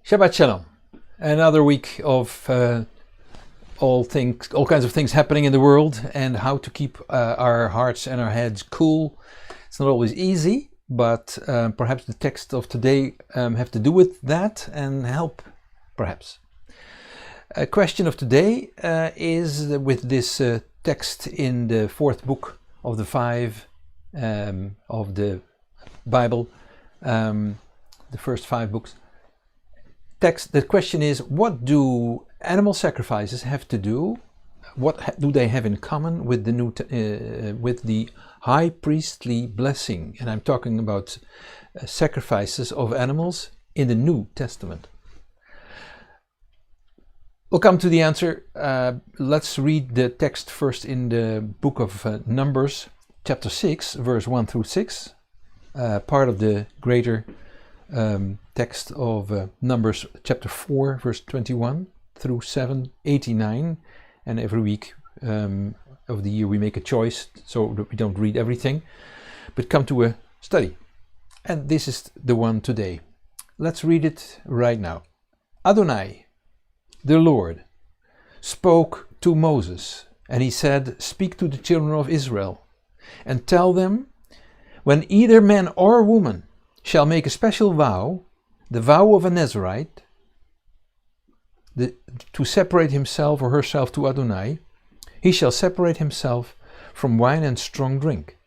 Shabbat Shalom. Another week of all kinds of things happening in the world, and how to keep our hearts and our heads cool. It's not always easy, but perhaps the text of today have to do with that and help, perhaps. A question of today is with this text in the fourth book of the five of the Bible, the first five books. The question is, what do animal sacrifices have to do? What do they have in common with the with the high priestly blessing? And I'm talking about sacrifices of animals in the New Testament. We'll come to the answer. Let's read the text first in the book of Numbers, chapter 6, verse 1 through 6, part of the greater text of Numbers chapter 4, verse 21 through 7:89, and every week of the year we make a choice so that we don't read everything, but come to a study. And this is the one today. Let's read it right now. Adonai, the Lord, spoke to Moses, and he said, "Speak to the children of Israel, and tell them, when either man or woman shall make a special vow, the vow of a Nazirite, to separate himself or herself to Adonai, he shall separate himself from wine and strong drink.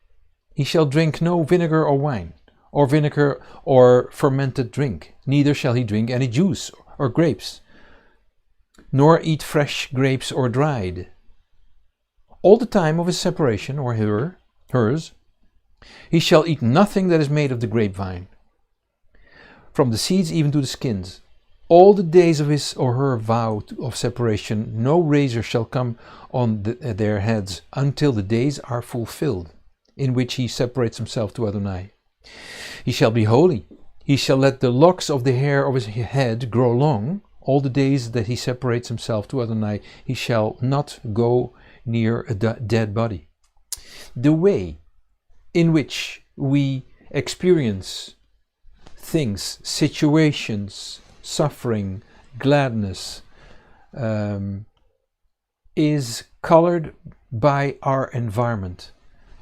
He shall drink no vinegar or wine, or vinegar or fermented drink, neither shall he drink any juice or grapes, nor eat fresh grapes or dried. All the time of his separation, or hers, he shall eat nothing that is made of the grapevine, from the seeds even to the skins. All the days of his or her vow of separation, no razor shall come on their heads until the days are fulfilled, in which he separates himself to Adonai. He shall be holy. He shall let the locks of the hair of his head grow long. All the days that he separates himself to Adonai, he shall not go near a dead body." The way in which we experience things, situations, suffering, gladness, is colored by our environment.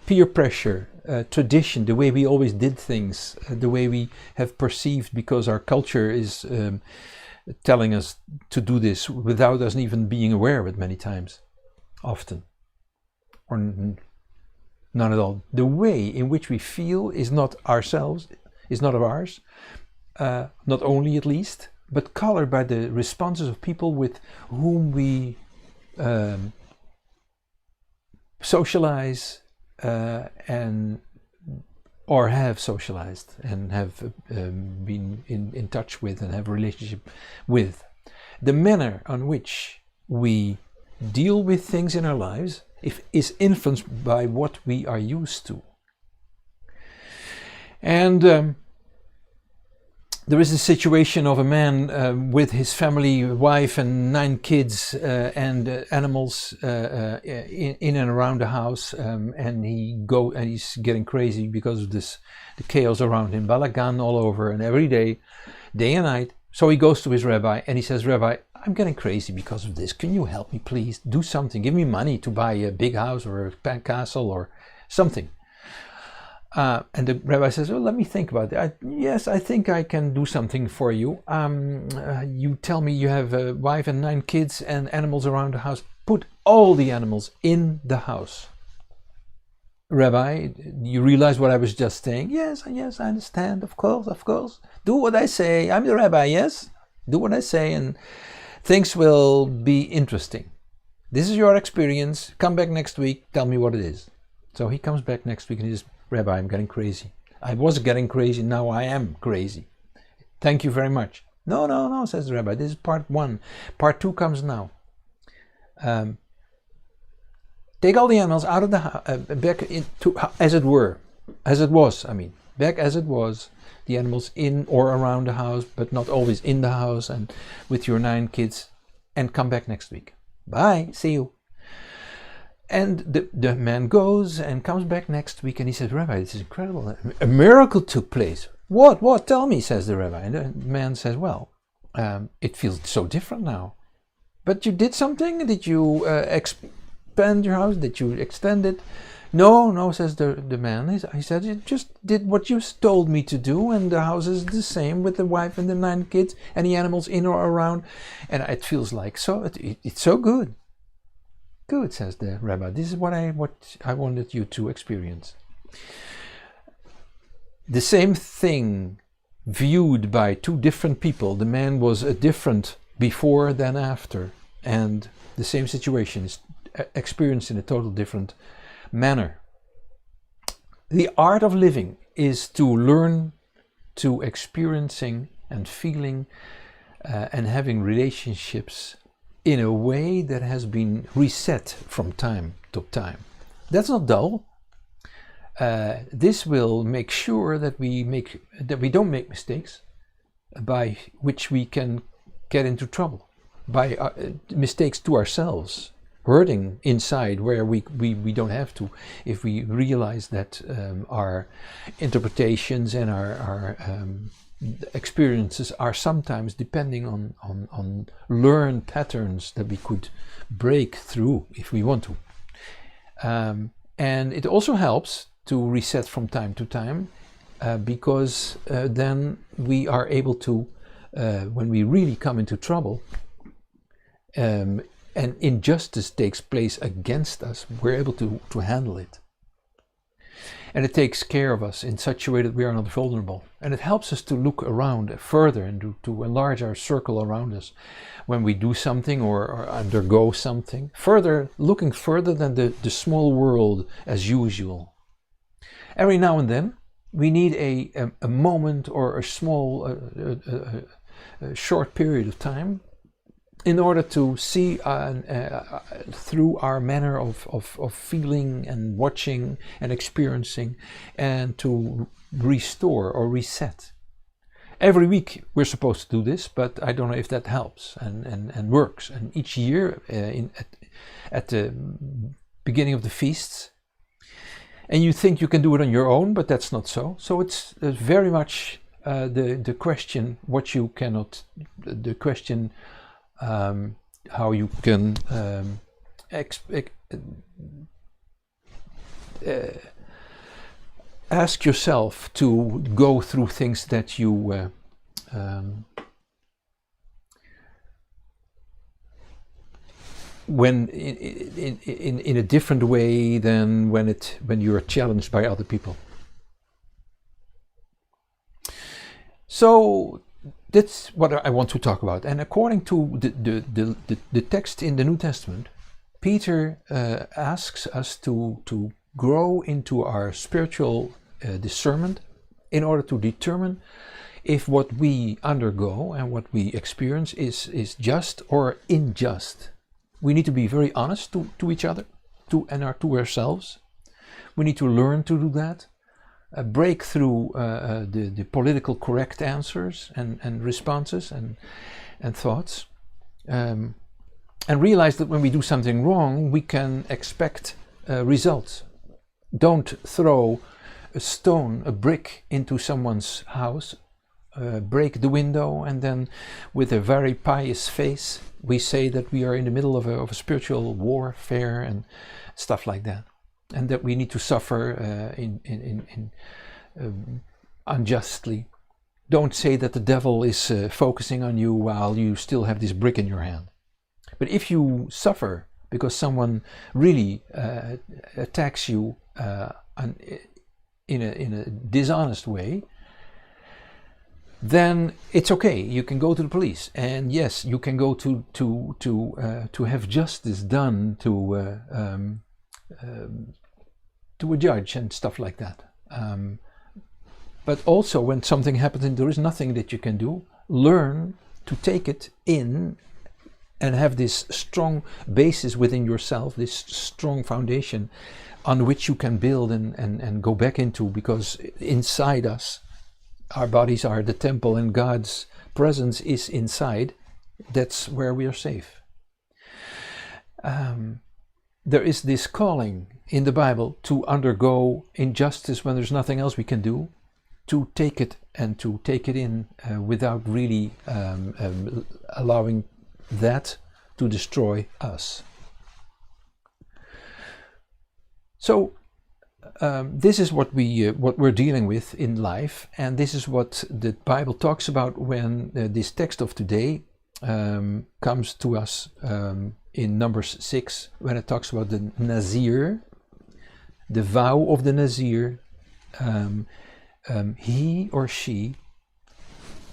Peer pressure, tradition, the way we always did things, the way we have perceived, because our culture is telling us to do this without us even being aware of it many times, often, or none at all. The way in which we feel is not ourselves, is not of ours, not only at least, but colored by the responses of people with whom we socialize or have socialized and have been in touch with and have a relationship with. The manner on which we deal with things in our lives is influenced by what we are used to. And there is a situation of a man with his family, wife and 9 kids and animals in and around the house, and he's getting crazy because of the chaos around him, balagan all over, and every day and night. So he goes to his rabbi and he says, "Rabbi, I'm getting crazy because of this. Can you help me, please? Do something. Give me money to buy a big house or a castle or something." And the rabbi says, "Well, let me think about it. Yes, I think I can do something for you. You tell me you have a wife and 9 kids and animals around the house. Put all the animals in the house." "Rabbi, you realize what I was just saying?" Yes, I understand. Of course. Do what I say. I'm the rabbi, yes? Do what I say and things will be interesting. This is your experience. Come back next week. Tell me what it is. So he comes back next week and he says, "Rabbi, I'm getting crazy. I was getting crazy, now I am crazy. Thank you very much." No, says the rabbi. This is part 1. Part 2 comes now. Take all the animals out of the house, back into, as it was, back as it was, the animals in or around the house, but not always in the house, and with your 9 kids, and come back next week. Bye, see you. And the man goes and comes back next week and he says, "Rabbi, this is incredible. A miracle took place." What? Tell me, says the rabbi. And the man says, "Well, it feels so different now. But you did something? Did you expand your house? Did you extend it? No, says the man. He said, I just did what you told me to do, and the house is the same with the wife and the 9 kids and the animals in or around. And it feels like it's so good. Good, says the rabbi. This is what I wanted you to experience. The same thing viewed by 2 different people. The man was a different before than after, and the same situation is experienced in a total different manner. The art of living is to learn to experiencing and feeling and having relationships in a way that has been reset from time to time. That's not dull. This will make sure that we don't make mistakes by which we can get into trouble, by mistakes to ourselves, hurting inside where we don't have to, if we realize that our interpretations and our experiences are sometimes depending on learned patterns that we could break through if we want to. And it also helps to reset from time to time, because then we are able to, when we really come into trouble, and injustice takes place against us, we're able to handle it. And it takes care of us in such a way that we are not vulnerable. And it helps us to look around further and to enlarge our circle around us when we do something or undergo something. Looking further than the small world as usual. Every now and then we need a moment or a small, a short period of time in order to see through our manner of feeling and watching and experiencing, and to restore or reset. Every week we're supposed to do this, but I don't know if that helps and works. And each year at the beginning of the feasts, and you think you can do it on your own, but that's not so. So it's very much the question what you cannot, the question how you can ask yourself to go through things that you when in a different way than when you are challenged by other people. So that's what I want to talk about. And according to the text in the New Testament, Peter asks us to grow into our spiritual discernment in order to determine if what we undergo and what we experience is just or unjust. We need to be very honest to each other, to ourselves. We need to learn to do that. Break through the political correct answers and responses and thoughts, and realize that when we do something wrong, we can expect results. Don't throw a stone, a brick into someone's house, break the window, and then with a very pious face we say that we are in the middle of a spiritual warfare and stuff like that. And that we need to suffer unjustly. Don't say that the devil is focusing on you while you still have this brick in your hand. But if you suffer because someone really attacks you in a dishonest way, then it's okay. You can go to the police, and yes, you can go to have justice done to a judge and stuff like that. But also when something happens and there is nothing that you can do, learn to take it in and have this strong basis within yourself, this strong foundation on which you can build and go back into, because inside us, our bodies are the temple and God's presence is inside. That's where we are safe. There is this calling in the Bible to undergo injustice when there's nothing else we can do, to take it and to take it in without really allowing that to destroy us. So this is what we're dealing with in life, and this is what the Bible talks about when this text of today comes to us in Numbers 6, when it talks about the Nazir, the vow of the Nazir. He or she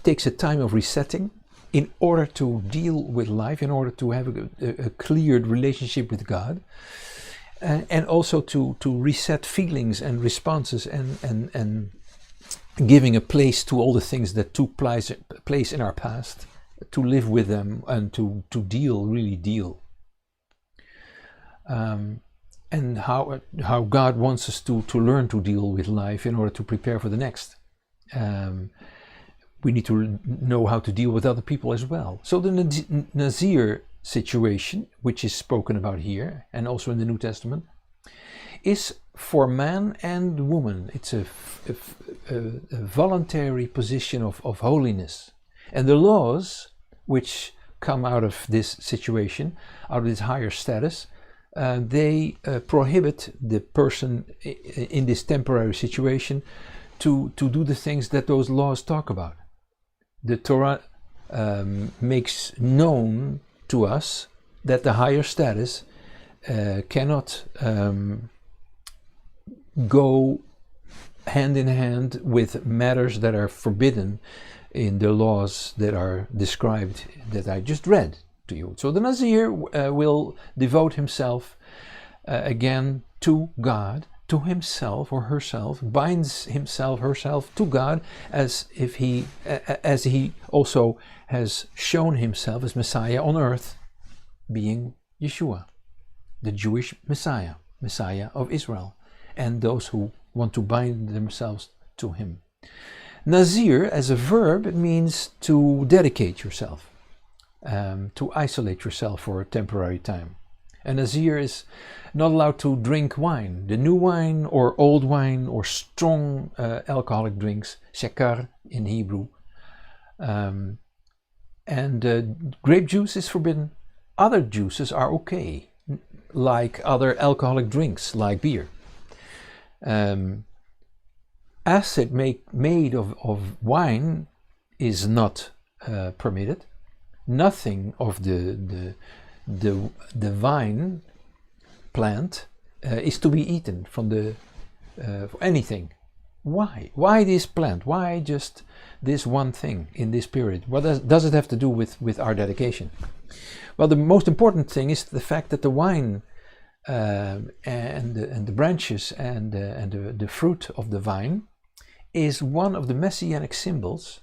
takes a time of resetting in order to deal with life, in order to have a cleared relationship with God, and also to reset feelings and responses, and giving a place to all the things that took place in our past, to live with them and to really deal. And how God wants us to learn to deal with life in order to prepare for the next. We need to know how to deal with other people as well. So the Nazir situation, which is spoken about here and also in the New Testament, is for man and woman. It's a voluntary position of holiness. And the laws which come out of this situation, out of this higher status, they prohibit the person in this temporary situation to do the things that those laws talk about. The Torah makes known to us that the higher status cannot go hand in hand with matters that are forbidden in the laws that are described, that I just read to you. So the Nazir will devote himself again to God, to himself or herself, binds himself, herself to God, as he also has shown himself as Messiah on earth, being Yeshua, the Jewish Messiah of Israel, and those who want to bind themselves to him. Nazir, as a verb, means to dedicate yourself, to isolate yourself for a temporary time. A Nazir is not allowed to drink wine, the new wine or old wine or strong alcoholic drinks, shakar in Hebrew. And grape juice is forbidden. Other juices are okay, like other alcoholic drinks, like beer. Acid made of wine is not permitted. Nothing of the vine plant is to be eaten from for anything. Why? Why this plant? Why just this one thing in this period? What does it have to do with our dedication? Well, the most important thing is the fact that the wine and the branches and the fruit of the vine is one of the Messianic symbols,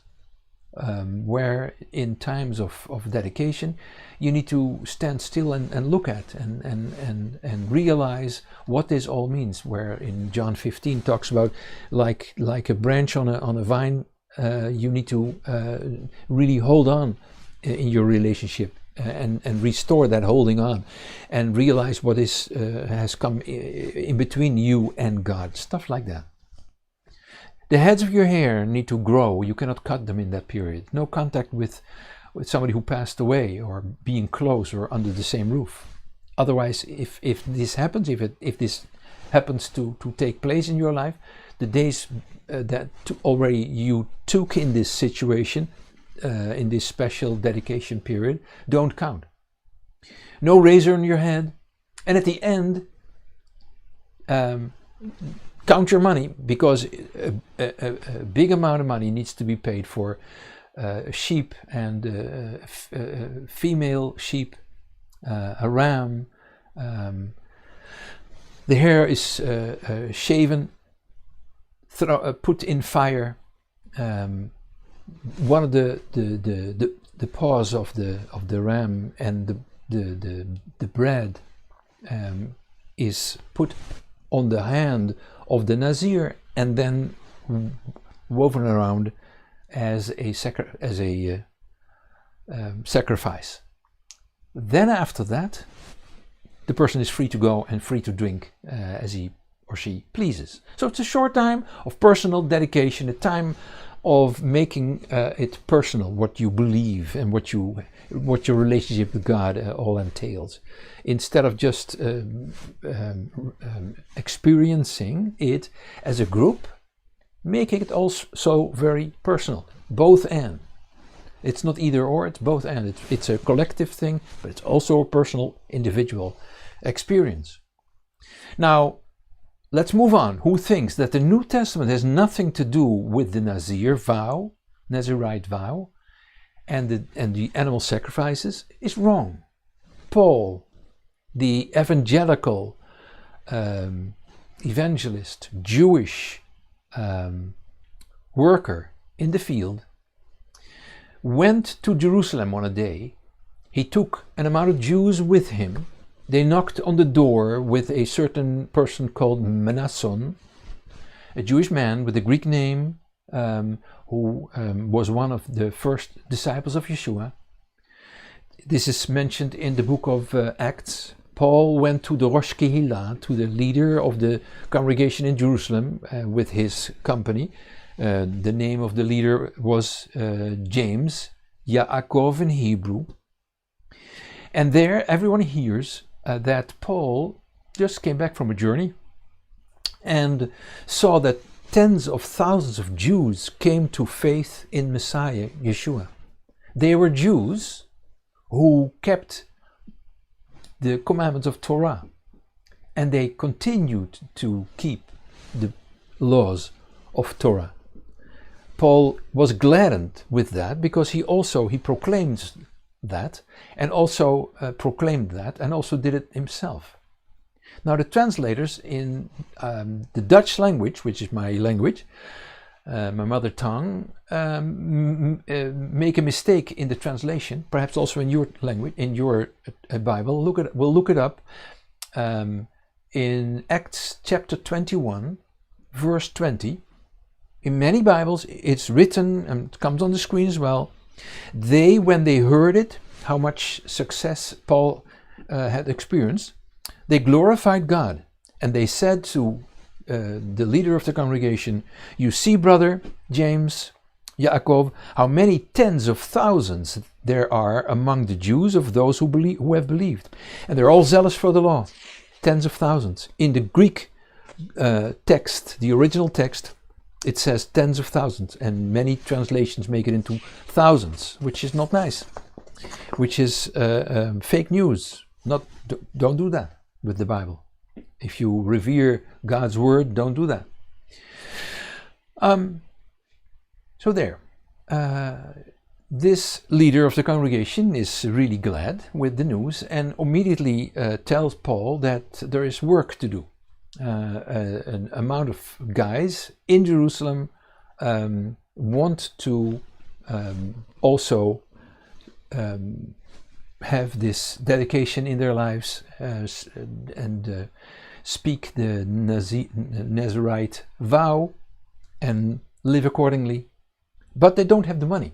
where in times of dedication you need to stand still and look at and realize what this all means, where in John 15 talks about like a branch on a vine, you need to really hold on in your relationship and restore that holding on and realize what has come in between you and God, stuff like that. The heads of your hair need to grow. You cannot cut them in that period. No contact with somebody who passed away, or being close or under the same roof. Otherwise, if this happens, if this happens to take place in your life, the days that already you took in this situation, in this special dedication period, don't count. No razor on your head. And at the end, count your money, because a big amount of money needs to be paid for sheep and female sheep, a ram. The hair is shaven, put in fire. One of the paws of the ram and the bread is put on the hand of the Nazir and then woven around as a sacrifice. Then after that, the person is free to go and free to drink as he or she pleases. So it's a short time of personal dedication, a time of making it personal, what you believe and what your relationship with God all entails, instead of just experiencing it as a group. Making it also very personal, both and. It's not either or, it's both and. It's a collective thing, but it's also a personal, individual experience. Now, let's move on. Who thinks that the New Testament has nothing to do with the Nazirite vow, and the animal sacrifices is wrong. Paul, the evangelical evangelist, Jewish worker in the field, went to Jerusalem on a day. He took an amount of Jews with him. They knocked on the door with a certain person called Mnason, a Jewish man with a Greek name, who was one of the first disciples of Yeshua. This is mentioned in the book of Acts. Paul went to the Rosh Kehillah, to the leader of the congregation in Jerusalem with his company. The name of the leader was James, Yaakov in Hebrew. And there everyone hears that Paul just came back from a journey and saw that tens of thousands of Jews came to faith in Messiah, Yeshua. They were Jews who kept the commandments of Torah, and they continued to keep the laws of Torah. Paul was gladdened with that because he proclaimed that and also did it himself. Now the translators in the Dutch language, which is my language, my mother tongue, make a mistake in the translation, perhaps also in your language, in your Bible. We'll look it up in Acts chapter 21, verse 20. In many Bibles, it's written, and it comes on the screen as well. They, when they heard it, how much success Paul had experienced, they glorified God, and they said to the leader of the congregation, "You see, brother James, Yaakov, how many tens of thousands there are among the Jews of those who have believed, and they're all zealous for the law." Tens of thousands. In the Greek text, the original text, it says tens of thousands, and many translations make it into thousands, which is not nice, which is fake news. Don't do that with the Bible. If you revere God's word, don't do that. So there. This leader of the congregation is really glad with the news and immediately tells Paul that there is work to do. An amount of guys in Jerusalem want to also have this dedication in their lives and speak the Nazirite vow and live accordingly, but they don't have the money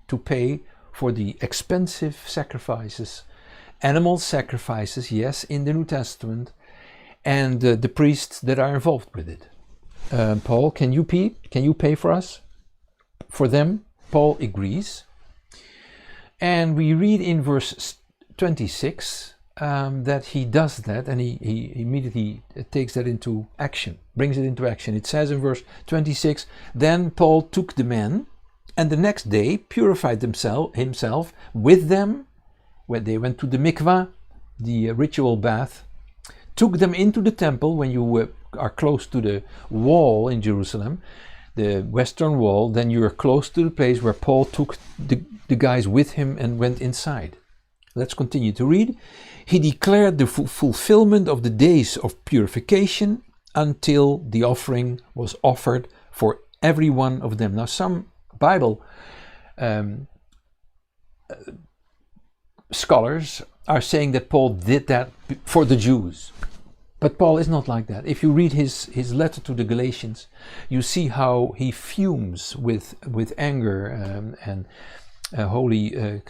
to pay for the expensive sacrifices, animal sacrifices, yes, in the New Testament, and the priests that are involved with it. Paul, can you pay for us? For them? Paul agrees. And we read in verse 26 that he does that, and he immediately takes that into action, brings it into action. It says in verse 26, "Then Paul took the men, and the next day purified himself with them, when they went to the mikvah, the ritual bath, took them into the temple." When you are close to the wall in Jerusalem, the western wall, then you are close to the place where Paul took the guys with him and went inside. Let's continue to read. "He declared the fulfillment of the days of purification until the offering was offered for every one of them." Now some Bible scholars are saying that Paul did that for the Jews. But Paul is not like that. If you read his letter to the Galatians, you see how he fumes with anger and holy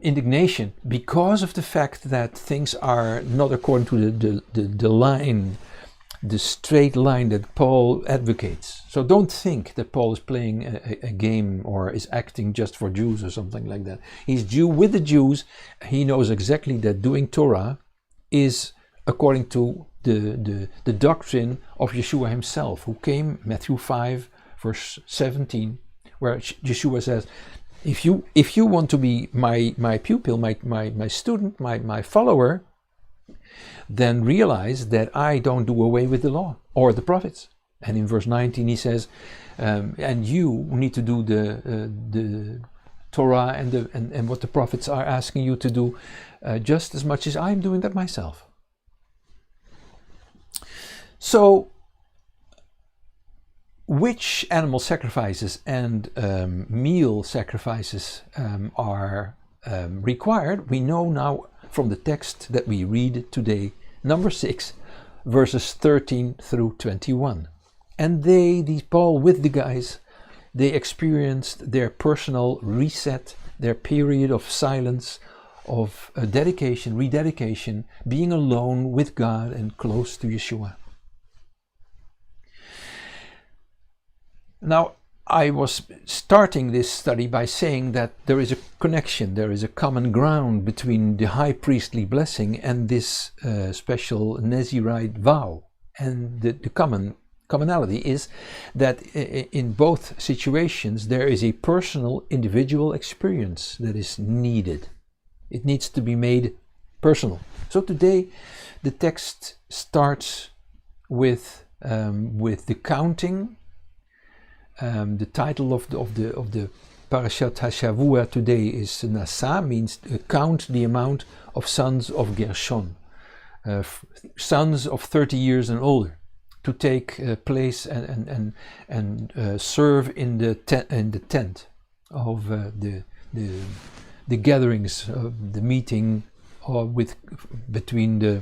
indignation because of the fact that things are not according to the line the straight line that Paul advocates. So don't think that Paul is playing a game or is acting just for Jews or something like that. He's Jew with the Jews. He knows exactly that doing Torah is according to the doctrine of Yeshua himself, who came, Matthew 5, verse 17, where Yeshua says, if you want to be my pupil, my student, my follower, then realize that I don't do away with the law or the prophets. And in verse 19 he says, and you need to do the Torah and what the prophets are asking you to do, just as much as I'm doing that myself. So, which animal sacrifices and meal sacrifices are required, we know now from the text that we read today, number 6, verses 13 through 21. And Paul with the guys, they experienced their personal reset, their period of silence, of dedication, rededication, being alone with God and close to Yeshua. Now, I was starting this study by saying that there is a connection, there is a common ground between the high priestly blessing and this special Nazirite vow. And the commonality is that in both situations there is a personal, individual experience that is needed. It needs to be made personal. So today the text starts with the counting. The title of the Parshat Hashavua today is Nasa, means count the amount of sons of Gershon, sons of 30 years and older, to take place and serve in the tent of the gatherings, the meeting between the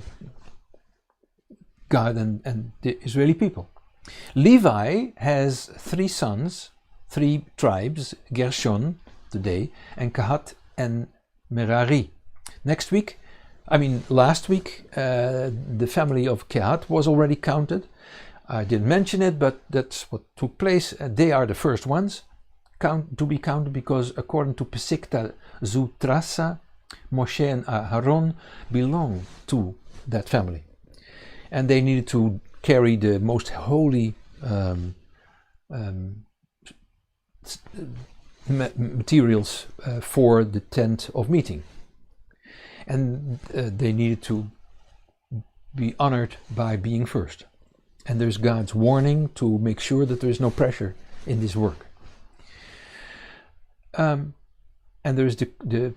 God and the Israeli people. Levi has 3 sons, 3 tribes, Gershon today, and Kehat and Merari. Last week, the family of Kehat was already counted. I didn't mention it, but that's what took place. They are the first ones to be counted because according to Pesikta Zutrasa, Moshe and Aaron belong to that family. And they needed to carry the most holy materials for the tent of meeting. And they needed to be honored by being first. And there's God's warning to make sure that there is no pressure in this work. And there's the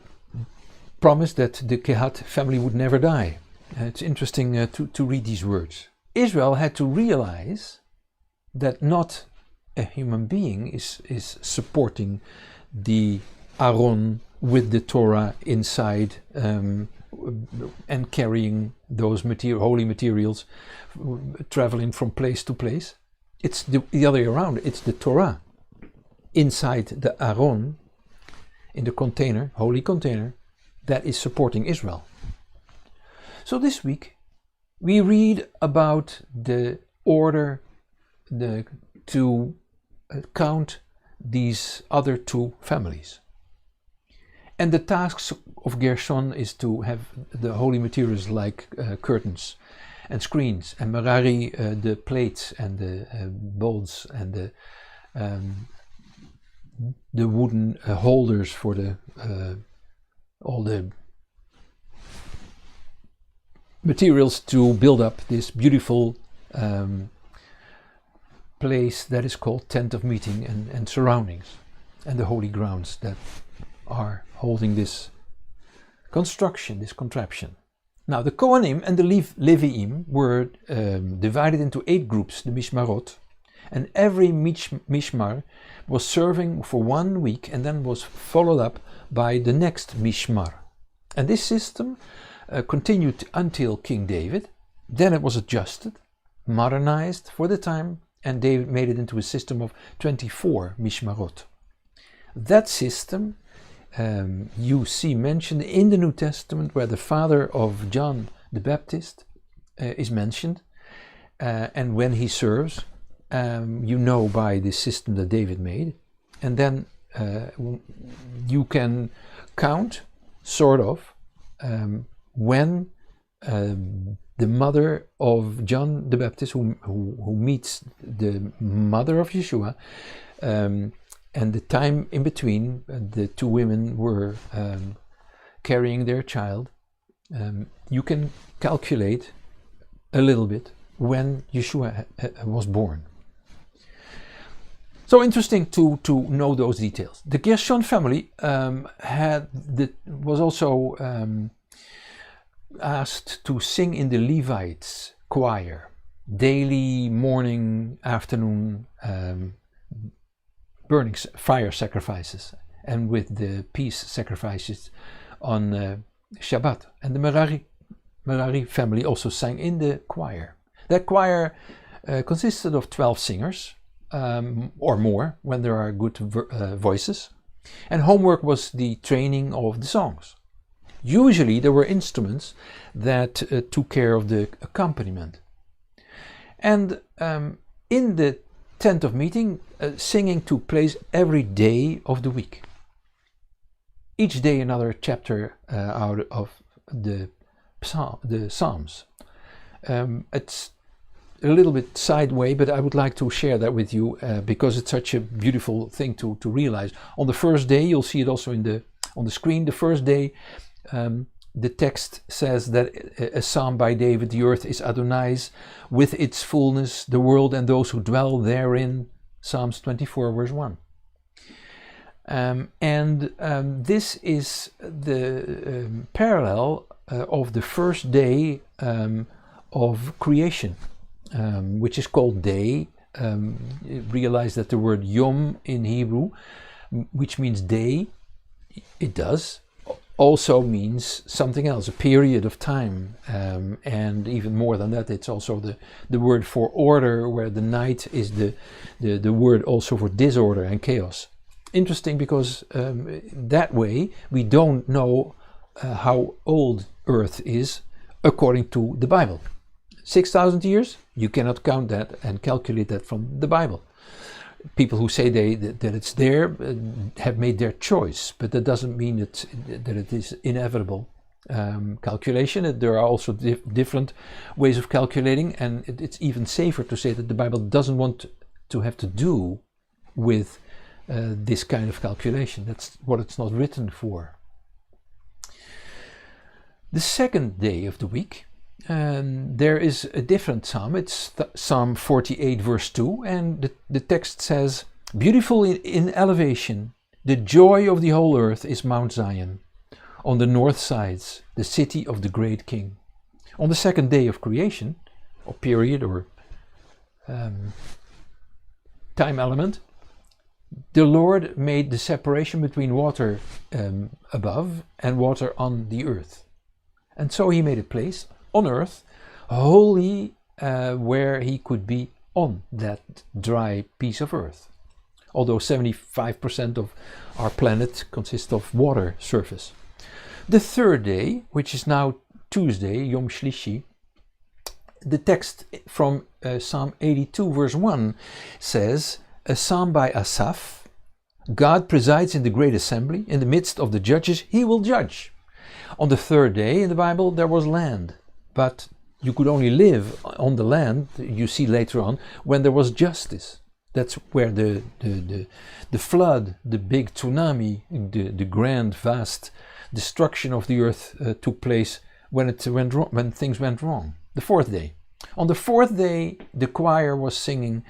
promise that the Kehat family would never die. It's interesting to read these words. Israel had to realize that not a human being is supporting the Aaron with the Torah inside and carrying those holy materials, traveling from place to place. It's the other way around. It's the Torah inside the Aaron, in the container, holy container, that is supporting Israel. So this week we read about the order to count these other 2 families. And the tasks of Gershon is to have the holy materials like curtains and screens, and Merari the plates and the bowls and the wooden holders for all the materials to build up this beautiful place that is called tent of meeting and surroundings, and the holy grounds that are holding this construction, this contraption. Now the Kohanim and the Leviim were divided into 8 groups, the Mishmarot, and every Mishmar was serving for 1 week and then was followed up by the next Mishmar. And this system continued until King David. Then it was adjusted, modernized for the time, and David made it into a system of 24 Mishmarot. That system you see mentioned in the New Testament, where the father of John the Baptist is mentioned, and when he serves, you know by the system that David made, and then you can count, sort of, when the mother of John the Baptist, who meets the mother of Yeshua, and the time in between the two women were carrying their child, you can calculate a little bit when Yeshua was born. So interesting to know those details. The Gershon family was also asked to sing in the Levites choir, daily, morning, afternoon, burning fire sacrifices, and with the peace sacrifices on Shabbat. And the Merari family also sang in the choir. That choir consisted of 12 singers, or more when there are good voices, and homework was the training of the songs. Usually there were instruments that took care of the accompaniment. And in the tent of meeting, singing took place every day of the week. Each day another chapter out of the Psalms. It's a little bit sideway, but I would like to share that with you because it's such a beautiful thing to realize. On the first day, you'll see it also on the screen. The first day, the text says that a psalm by David, the earth is Adonai's, with its fullness, the world and those who dwell therein. Psalms 24, verse 1. This is the parallel of the first day of creation, which is called day. Realize that the word yom in Hebrew, which means day, it does, also means something else, a period of time, and even more than that, it's also the word for order, where the night is the word also for disorder and chaos. Interesting, because that way we don't know how old Earth is according to the Bible. 6,000 years? You cannot count that and calculate that from the Bible. People who say that it's there have made their choice, but that doesn't mean that it is inevitable calculation. There are also different ways of calculating, and it's even safer to say that the Bible doesn't want to have to do with this kind of calculation. That's what it's not written for. The second day of the week, there is a different psalm. It's Psalm 48 verse 2, and the text says, "Beautiful in elevation, the joy of the whole earth is Mount Zion, on the north sides, the city of the great king." On the second day of creation, or period, or time element, the Lord made the separation between water above and water on the earth. And so he made a place on earth, holy, where he could be on that dry piece of earth. Although 75% of our planet consists of water surface. The third day, which is now Tuesday, Yom Shlishi, the text from Psalm 82 verse 1 says, a psalm by Asaph, God presides in the great assembly, in the midst of the judges he will judge. On the third day in the Bible there was land, but you could only live on the land, you see later on, when there was justice. That's where the flood, the big tsunami, the grand vast destruction of the earth took place when things went wrong. The fourth day. On the fourth day the choir was singing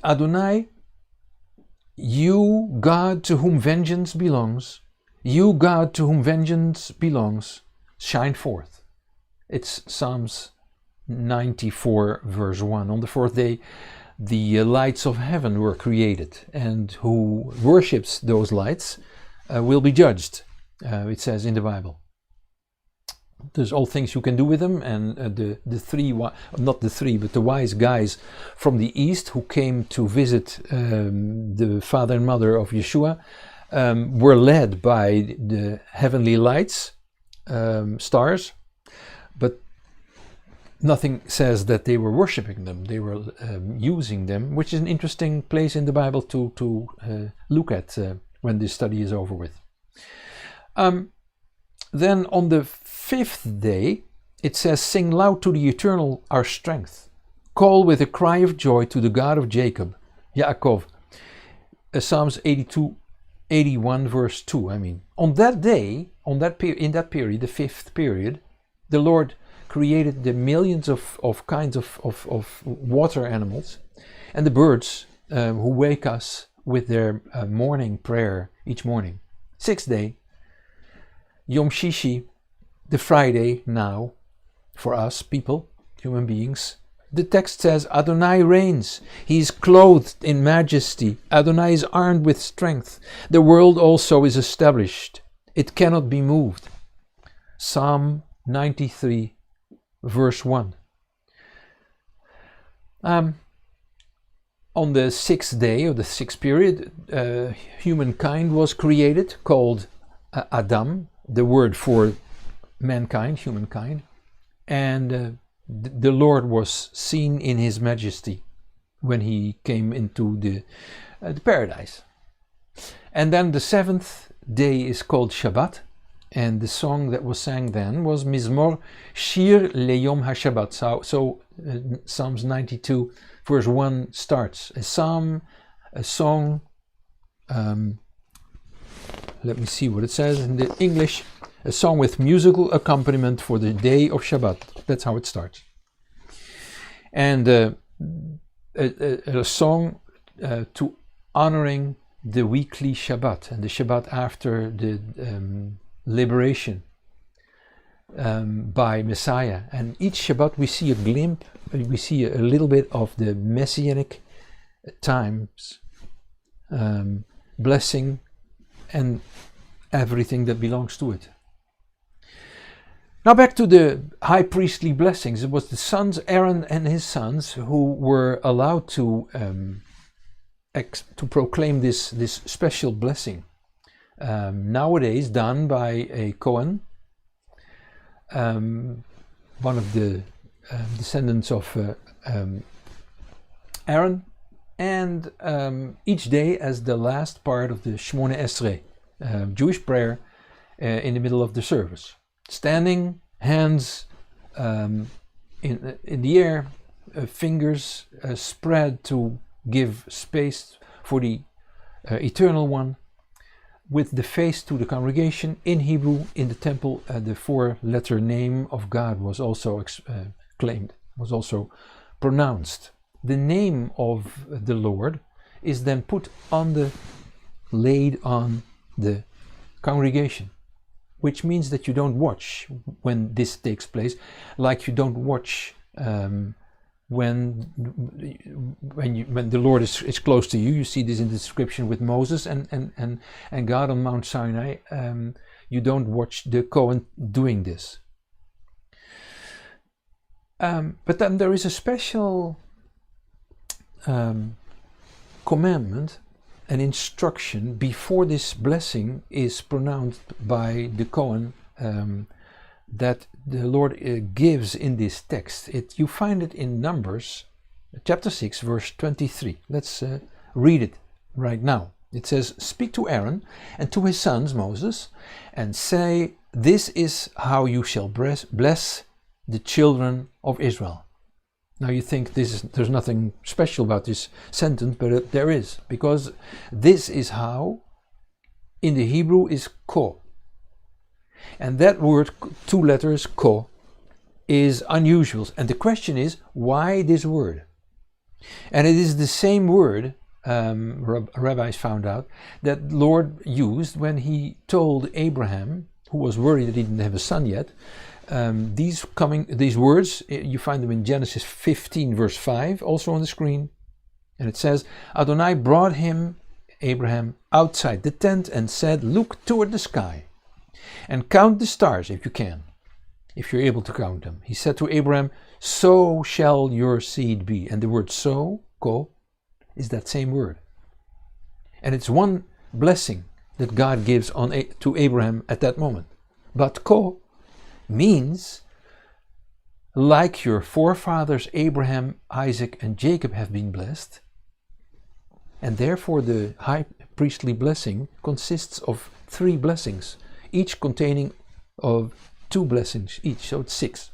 Adonai, you God to whom vengeance belongs, you God to whom vengeance belongs, shine forth. It's Psalms 94 verse 1. On the fourth day the lights of heaven were created, and who worships those lights will be judged, it says in the Bible. There's all things you can do with them, and the wise guys from the east who came to visit the father and mother of Yeshua were led by the heavenly lights, stars, but nothing says that they were worshipping them. They were using them, which is an interesting place in the Bible to look at when this study is over with. Then on the 5th day, it says, "Sing loud to the Eternal our strength. Call with a cry of joy to the God of Jacob." Yaakov. Psalms 81 verse 2. On that day, in that period, the 5th period, the Lord created the millions of kinds of water animals and the birds who wake us with their morning prayer each morning. 6th day, Yom Shishi, the Friday now, for us people, human beings. The text says, Adonai reigns. He is clothed in majesty. Adonai is armed with strength. The world also is established. It cannot be moved. Psalm 93, verse 1. On the 6th day of the 6th period, humankind was created, called Adam, the word for mankind, humankind. And the Lord was seen in his majesty when he came into the paradise. And then the 7th day is called Shabbat, and the song that was sang then was Mizmor Shir Leyom HaShabbat. So Psalms 92 verse 1 starts a song, let me see what it says in the English. A song with musical accompaniment for the day of Shabbat. That's how it starts. And a song to honoring the weekly Shabbat and the Shabbat after the liberation by Messiah. And each Shabbat we see a glimpse, we see a little bit of the Messianic times, blessing and everything that belongs to it. Now back to the high priestly blessings. It was the sons, Aaron and his sons, who were allowed to proclaim this special blessing. Nowadays done by a Cohen, one of the descendants of Aaron, and each day as the last part of the Shmone Esrei, Jewish prayer in the middle of the service. Standing, hands in the air, fingers spread to give space for the Eternal One, with the face to the congregation. In Hebrew, in the temple, the 4-letter name of God was also claimed, was also pronounced. The name of the Lord is then laid on the congregation, which means that you don't watch when this takes place, like you don't watch when the Lord is close to you. You see this in the description with Moses and God on Mount Sinai. You don't watch the Cohen doing this. But then there is a special commandment, an instruction before this blessing is pronounced by the Cohen, that the Lord gives in this text. You find it in Numbers chapter 6 verse 23. Let's read it right now. It says, "Speak to Aaron and to his sons Moses, and say, this is how you shall bless the children of Israel." Now you think there's nothing special about this sentence, but there is, because this is how in the Hebrew is ko. And that word, 2 letters, ko, is unusual. And the question is, why this word? And it is the same word, rabbis found out, that Lord used when he told Abraham, who was worried that he didn't have a son yet. These words, you find them in Genesis 15 verse 5, also on the screen. And it says, Adonai brought him, Abraham, outside the tent and said, "Look toward the sky and count the stars if you can, if you're able to count them." He said to Abraham, "So shall your seed be." And the word so, ko, is that same word. And it's one blessing that God gives to Abraham at that moment. But ko means like your forefathers Abraham, Isaac, and Jacob have been blessed. And therefore the high priestly blessing consists of 3 blessings, each containing of 2 blessings each, so it's 6.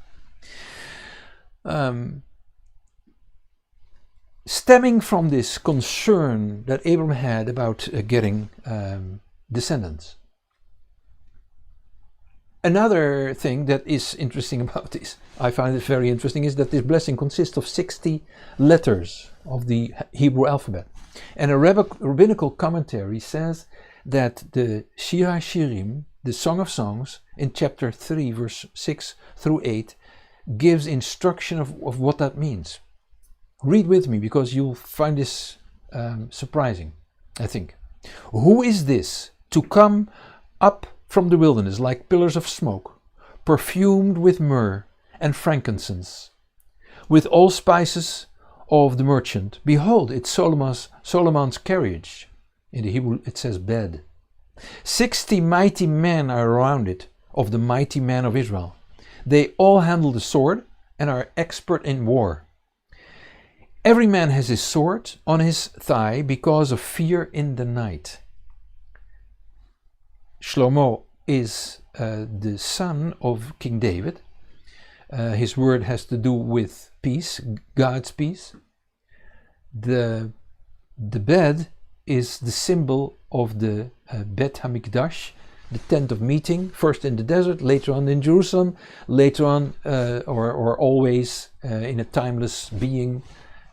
Stemming from this concern that Abraham had about getting descendants. Another thing that is interesting about this, I find it very interesting, is that this blessing consists of 60 letters of the Hebrew alphabet. And a rabbinical commentary says that the Shir HaShirim, the Song of Songs, in chapter 3, verse 6 through 8, gives instruction of what that means. Read with me, because you'll find this surprising, I think. Who is this to come up from the wilderness like pillars of smoke, perfumed with myrrh and frankincense, with all spices of the merchant? Behold, it's Solomon's carriage. In the Hebrew it says bed. 60 mighty men are around it, of the mighty men of Israel. They all handle the sword and are expert in war. Every man has his sword on his thigh because of fear in the night. Shlomo is the son of King David. His word has to do with peace, God's peace. The bed is the symbol of the Bet HaMikdash, the tent of meeting, first in the desert, later on in Jerusalem, later on or always in a timeless being,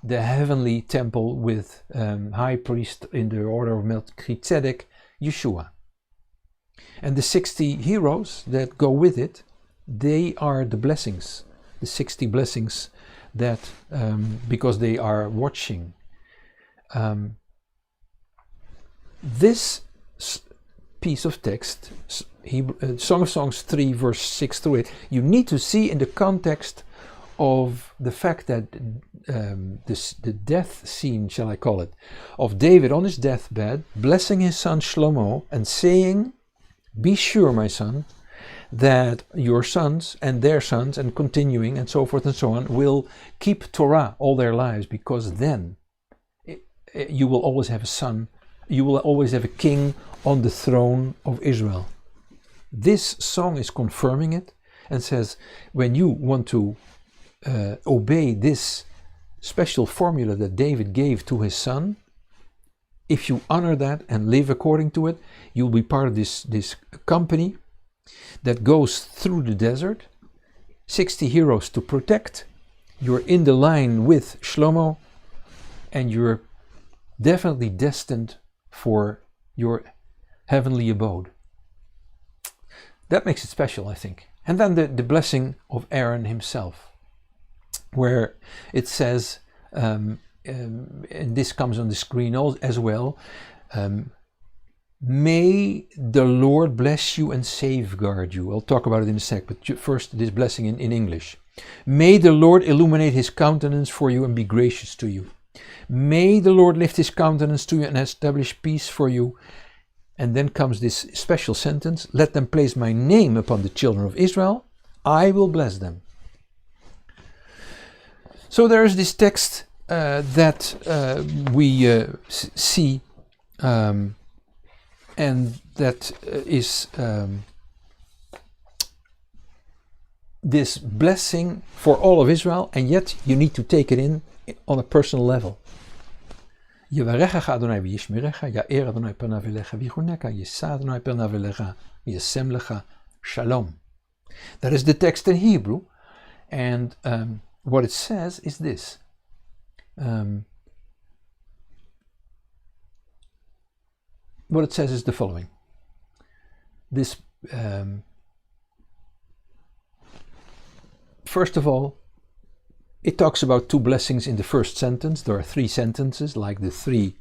the heavenly temple with high priest in the order of Melchizedek, Yeshua. And the 60 heroes that go with it, they are the blessings, the 60 blessings that, because they are watching. This piece of text, Song of Songs 3, verse 6 through 8, you need to see in the context of the fact that the death scene, shall I call it, of David on his deathbed, blessing his son Shlomo and saying, "Be sure, my son, that your sons and their sons," and continuing and so forth and so on, "will keep Torah all their lives, because then you will always have a son, you will always have a king on the throne of Israel." This song is confirming it and says, when you want to obey this special formula that David gave to his son, if you honor that and live according to it, you'll be part of this company that goes through the desert, 60 heroes to protect. You're in the line with Shlomo, and you're definitely destined for your heavenly abode. That makes it special, I think. And then the blessing of Aaron himself, where it says, and this comes on the screen as well, may the Lord bless you and safeguard you. I'll talk about it in a sec, but first this blessing in English. May the Lord illuminate his countenance for you and be gracious to you. May the Lord lift his countenance to you and establish peace for you. And then comes this special sentence, let them place my name upon the children of Israel. I will bless them. So there is this text that we see, and that is this blessing for all of Israel, and yet you need to take it in on a personal level. Yevarechecha Adonai v'yishmerecha, Ya'er Adonai panav elecha v'yichuneka, Yisa Adonai panav elecha v'yasem lecha shalom. That is the text in Hebrew, and what it says is this. What it says is the following. This, first of all, it talks about 2 blessings in the first sentence. There are 3 sentences, like the three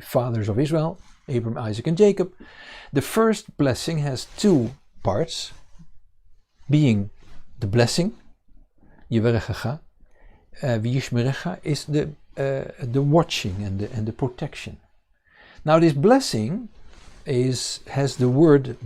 fathers of Israel, Abraham, Isaac, and Jacob. The first blessing has 2 parts, being the blessing, Yevarechecha, v'yishmerecha, is the watching and the protection. Now this blessing has the word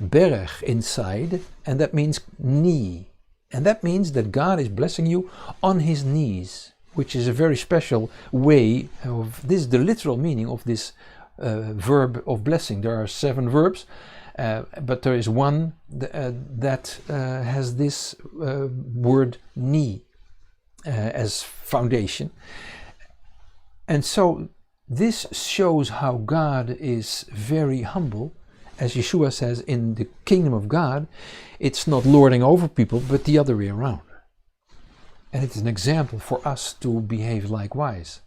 berech inside, and that means knee. And that means that God is blessing you on his knees, which is a very special way of this, the literal meaning of this verb of blessing. There are 7 verbs, but there is one that has this word knee as foundation. And so this shows how God is very humble. As Yeshua says, in the kingdom of God, it's not lording over people, but the other way around. And it is an example for us to behave likewise.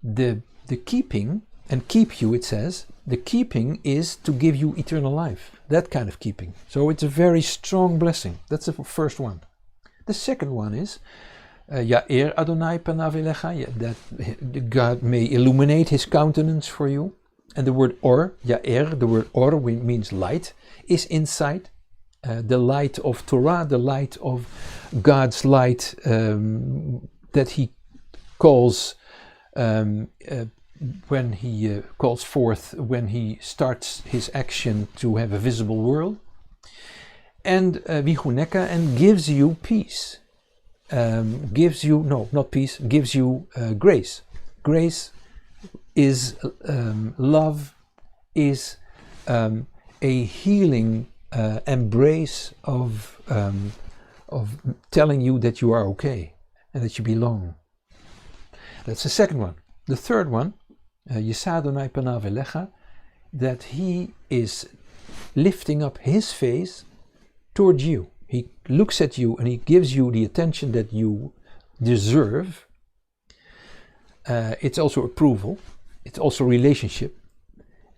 The keeping, and keep you, it says, the keeping is to give you eternal life. That kind of keeping. So it's a very strong blessing. That's the first one. The second one is, Ya'er Adonai panav elecha, that God may illuminate his countenance for you. And the word or, Ya'er, the word or means light, is insight. The light of Torah, the light of God's light that he calls when he calls forth, when he starts his action to have a visible world. And vichuneka, and gives you peace. Gives you, no, not peace, gives you grace. Grace is love, is a healing embrace of telling you that you are okay and that you belong. That's the second one. The third one, Yisa Adonai panav elecha, that he is lifting up his face towards you. He looks at you and he gives you the attention that you deserve. It's also approval. It's also relationship.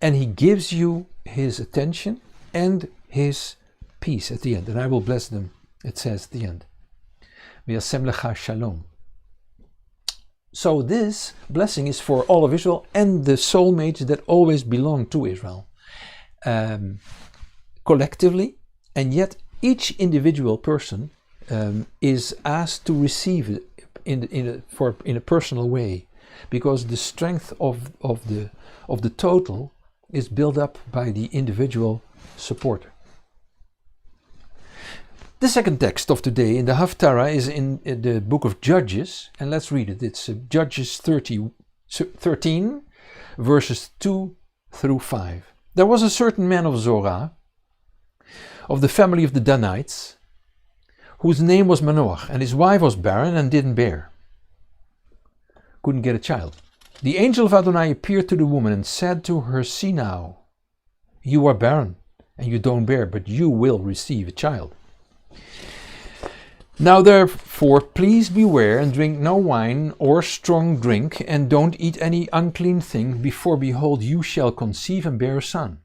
And he gives you his attention and his peace at the end. And I will bless them, it says at the end. V'yasem lecha shalom. So this blessing is for all of Israel and the soulmates that always belong to Israel. Collectively, and yet each individual person is asked to receive it in a personal way, because the strength of the total is built up by the individual supporter. The second text of today in the Haftarah is in the book of Judges, and let's read it. It's Judges 13, verses 2 through 5. There was a certain man of Zorah, of the family of the Danites, whose name was Manoah, and his wife was barren and didn't bear. Couldn't get a child. The angel of Adonai appeared to the woman and said to her, "See now, you are barren and you don't bear, but you will receive a child. Now therefore, please beware and drink no wine or strong drink, and don't eat any unclean thing, before behold, you shall conceive and bear a son.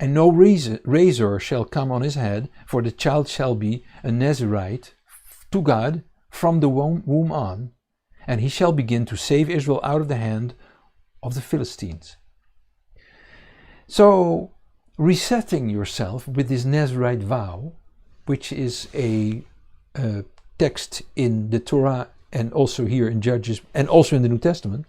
And no razor shall come on his head, for the child shall be a Nazirite to God from the womb on, and he shall begin to save Israel out of the hand of the Philistines." So, resetting yourself with this Nazirite vow, which is a text in the Torah and also here in Judges and also in the New Testament,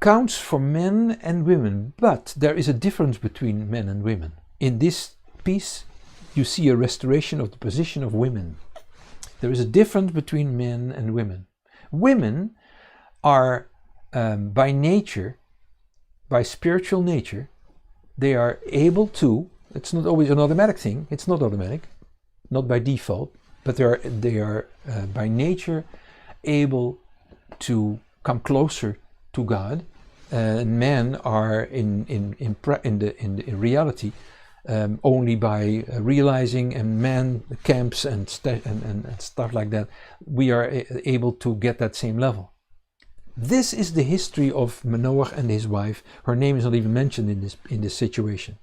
counts for men and women, but there is a difference between men and women. In this piece, you see a restoration of the position of women. There is a difference between men and women. Women are by nature, by spiritual nature, they are able to, it's not always an automatic thing, it's not automatic, not by default, but they are by nature able to come closer to God. Men are in reality only by realizing, and man camps and stuff like that, we are able to get that same level. This is the history of Manoah and his wife. Her name is not even mentioned in this situation.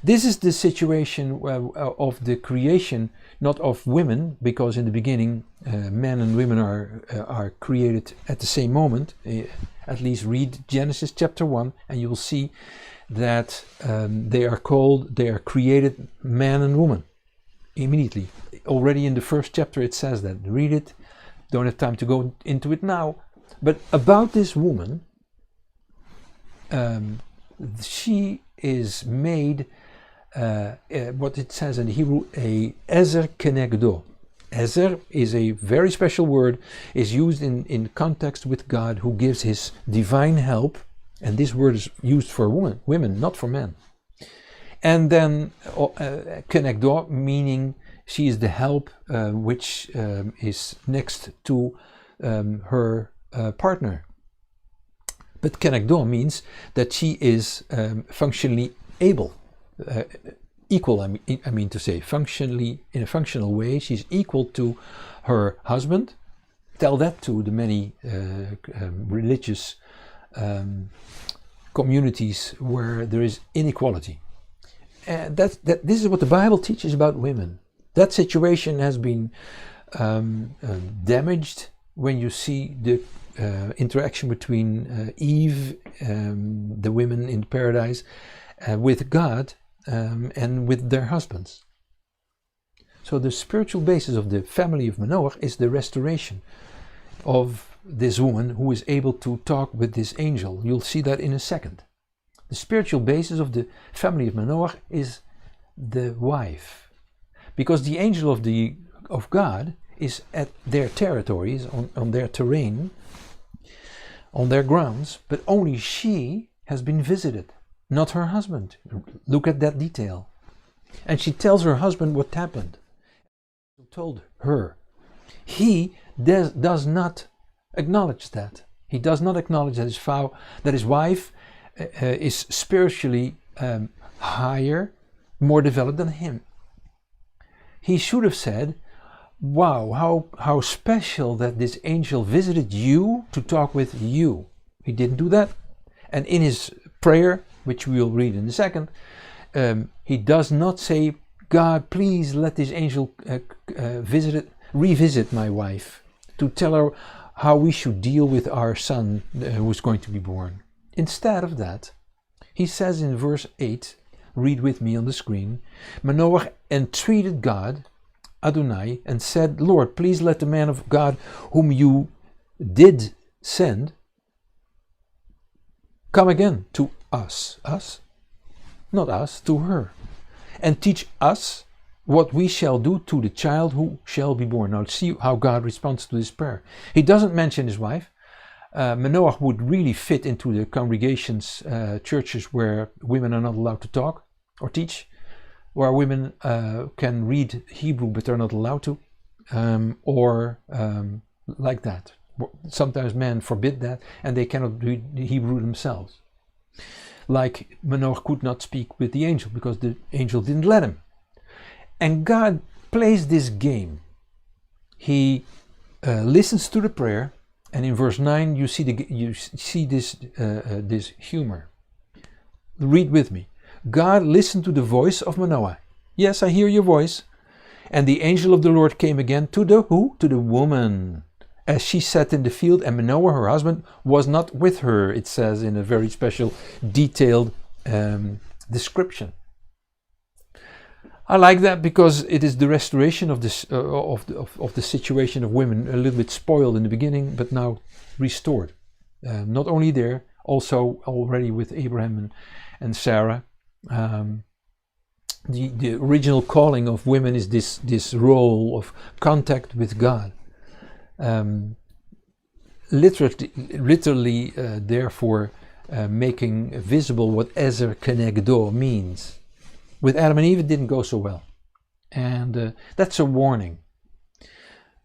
This is the situation of the creation, not of women, because in the beginning men and women are created at the same moment. At least read Genesis chapter 1 and you will see that they are created man and woman immediately. Already in the first chapter it says that. Read it, don't have time to go into it now. But about this woman, she is made what it says in the Hebrew, a ezer kenegdo. Ezer is a very special word, is used in context with God, who gives his divine help, and this word is used for women, not for men. And then kenegdo, meaning she is the help which is next to her partner. But kenegdo means that she is functionally able, equal, I mean to say, functionally, in a functional way, she's equal to her husband. Tell that to the many religious communities where there is inequality. And this is what the Bible teaches about women. That situation has been damaged when you see the interaction between Eve, the women in paradise, with God and with their husbands. So the spiritual basis of the family of Manoach is the restoration of this woman who is able to talk with this angel. You'll see that in a second. The spiritual basis of the family of Manoach is the wife, because the angel of God is at their territories, on their terrain, on their grounds, but only she has been visited, not her husband. Look at that detail. And she tells her husband what happened. He told her. He does not acknowledge that. He does not acknowledge that his wife is spiritually higher, more developed than him. He should have said, wow, how special that this angel visited you to talk with you. He didn't do that. And in his prayer, which we will read in a second, he does not say, God, please let this angel revisit my wife, to tell her how we should deal with our son who is going to be born. Instead of that, he says in verse 8, read with me on the screen, Manoach entreated God, Adonai, and said, Lord, please let the man of God whom you did send come again to us, not us, to her, and teach us what we shall do to the child who shall be born. Now let's see how God responds to this prayer. He doesn't mention his wife. Manoach would really fit into the congregations, churches where women are not allowed to talk or teach, where women can read Hebrew but they're not allowed to, or like that. Sometimes men forbid that and they cannot read Hebrew themselves. Like Manoach could not speak with the angel because the angel didn't let him. And God plays this game. He listens to the prayer, and in verse 9 you see this humor. Read with me. God listened to the voice of Manoah. Yes, I hear your voice. And the angel of the Lord came again to the who? To the woman, as she sat in the field, and Manoah, her husband, was not with her. It says in a very special, detailed description. I like that because it is the restoration of this of the situation of women, a little bit spoiled in the beginning, but now restored. Not only there, also already with Abraham and Sarah. The original calling of women is this role of contact with God. Literally, therefore, making visible what Ezer Kenegdo means. With Adam and Eve, it didn't go so well, and that's a warning.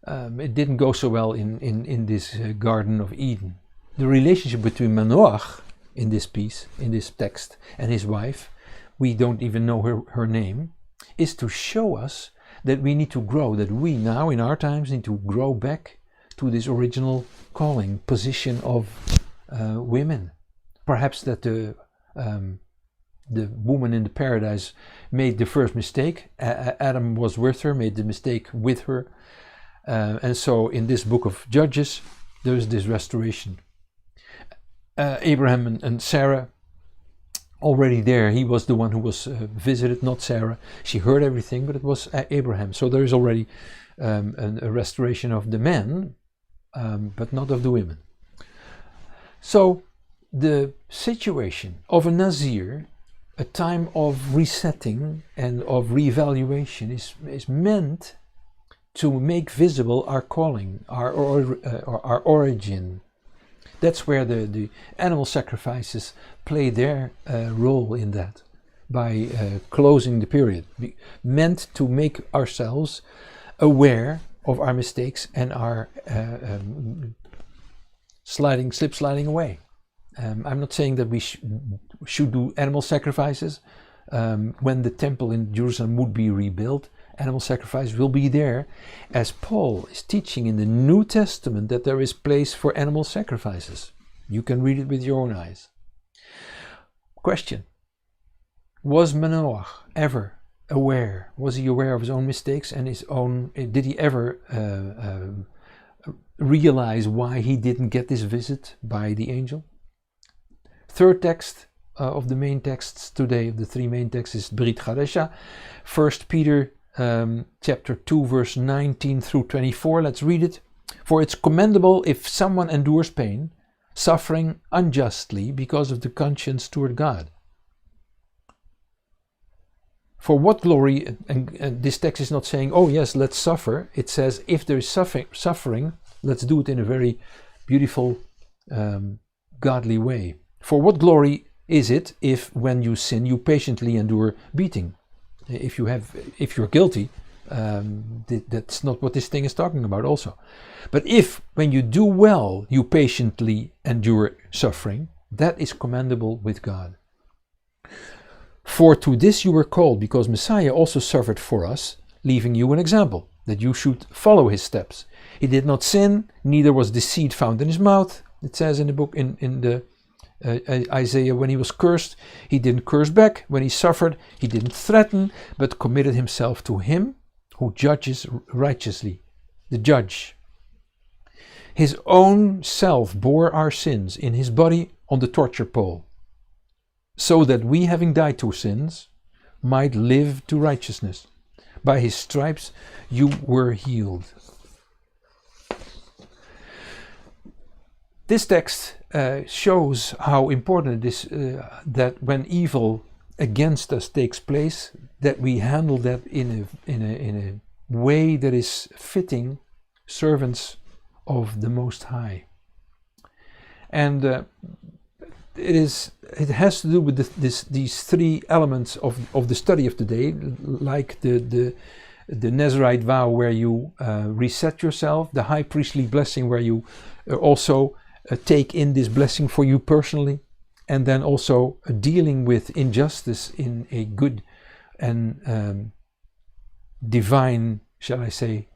It didn't go so well in this Garden of Eden. The relationship between Manoach in this piece, in this text, and his wife, we don't even know her name, is to show us that we need to grow, that we now in our times need to grow back to this original calling, position of women. Perhaps that the woman in the paradise made the first mistake. Adam was with her, made the mistake with her. And so in this book of Judges, there's this restoration. Abraham and Sarah, already there, he was the one who was visited, not Sarah. She heard everything, but it was Abraham. So there is already a restoration of the men, but not of the women. So the situation of a Nazir a time of resetting and of reevaluation is meant to make visible our calling, our origin. That's where the animal sacrifices play their role in that, by closing the period, meant to make ourselves aware of our mistakes and our slip sliding away. I'm not saying that we should do animal sacrifices. When the temple in Jerusalem would be rebuilt, animal sacrifice will be there, as Paul is teaching in the New Testament that there is place for animal sacrifices. You can read it with your own eyes. Question: was Manoah ever aware? Was he aware of his own mistakes and his own? Did he ever realize why he didn't get this visit by the angel? Third text of the main texts today, of the three main texts, is Berit Chadashah, 1 Peter chapter 2, verse 19 through 24. Let's read it. For it's commendable if someone endures pain, suffering unjustly because of the conscience toward God. For what glory, and this text is not saying, oh yes, let's suffer. It says, if there is suffering, let's do it in a very beautiful, godly way. For what glory is it if when you sin you patiently endure beating? If you're guilty, that's not what this thing is talking about also. But if when you do well you patiently endure suffering, that is commendable with God. For to this you were called, because Messiah also suffered for us, leaving you an example, that you should follow his steps. He did not sin, neither was deceit found in his mouth. It says in the book, in the Isaiah, when he was cursed, he didn't curse back. When he suffered, he didn't threaten, but committed himself to him who judges righteously, the judge. His own self bore our sins in his body on the torture pole, so that we, having died to sins, might live to righteousness. By his stripes you were healed. This text shows how important it is that when evil against us takes place, that we handle that in a way that is fitting servants of the Most High. And it has to do with these three elements of the study of today, like the Nazirite vow, where you reset yourself, the high priestly blessing, where you also take in this blessing for you personally, and then also dealing with injustice in a good and divine, shall I say,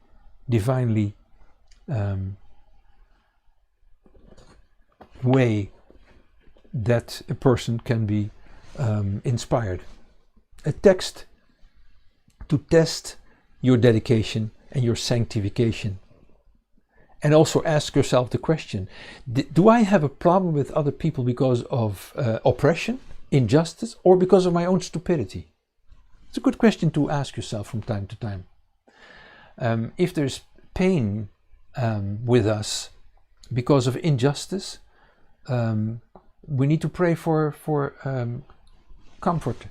divinely way that a person can be inspired. A text to test your dedication and your sanctification. And also ask yourself the question, do I have a problem with other people because of oppression, injustice, or because of my own stupidity? It's a good question to ask yourself from time to time. If there's pain with us because of injustice, we need to pray for comfort,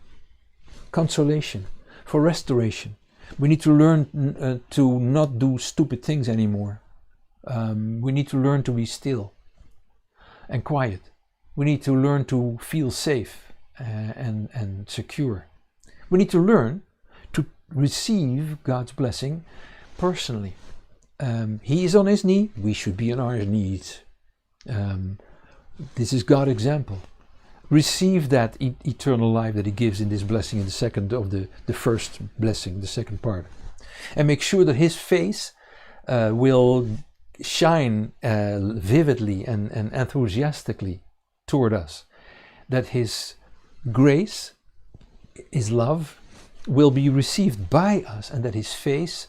consolation, for restoration. We need to learn to not do stupid things anymore. We need to learn to be still and quiet. We need to learn to feel safe and secure. We need to learn to receive God's blessing personally. He is on his knee, we should be on our knees. This is God's example. Receive that eternal life that he gives in this blessing, in the second of the first blessing, the second part. And make sure that his face will shine vividly and enthusiastically toward us. That his grace, his love, will be received by us, and that his face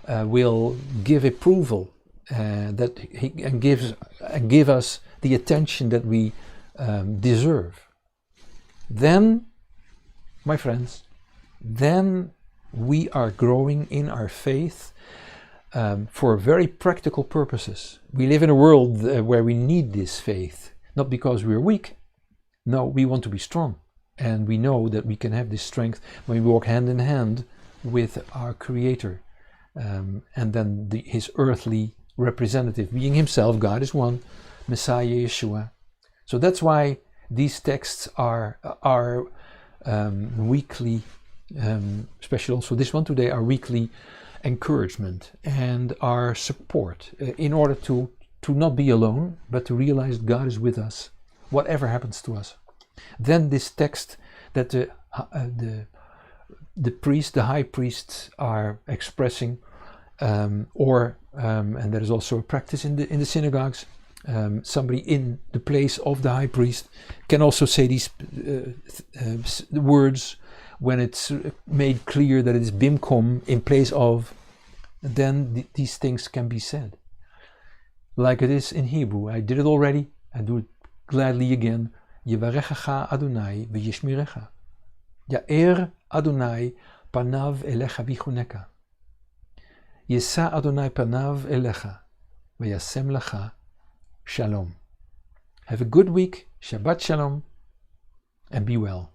will give approval, that he and give us the attention that we deserve. Then, my friends, then we are growing in our faith for very practical purposes. We live in a world where we need this faith, not because we're weak. No, we want to be strong. And we know that we can have this strength when we walk hand in hand with our Creator. And then his earthly representative, being himself, God is one, Messiah Yeshua. So that's why these texts are weekly, especially also this one today, our weekly encouragement and our support in order to not be alone, but to realize God is with us, whatever happens to us. Then this text that the priest, the high priests are expressing, and there is also a practice in the synagogues. Somebody in the place of the high priest can also say these words when it's made clear that it is bimkom, in place of. Then these things can be said, like it is in Hebrew. I did it already. I do it gladly again. Yevarechacha Adonai v'yishmirecha. Ya'er Adonai panav elecha v'chuneka. Yesa Adonai panav elecha v'yasem lecha shalom. Have a good week. Shabbat shalom, and be well.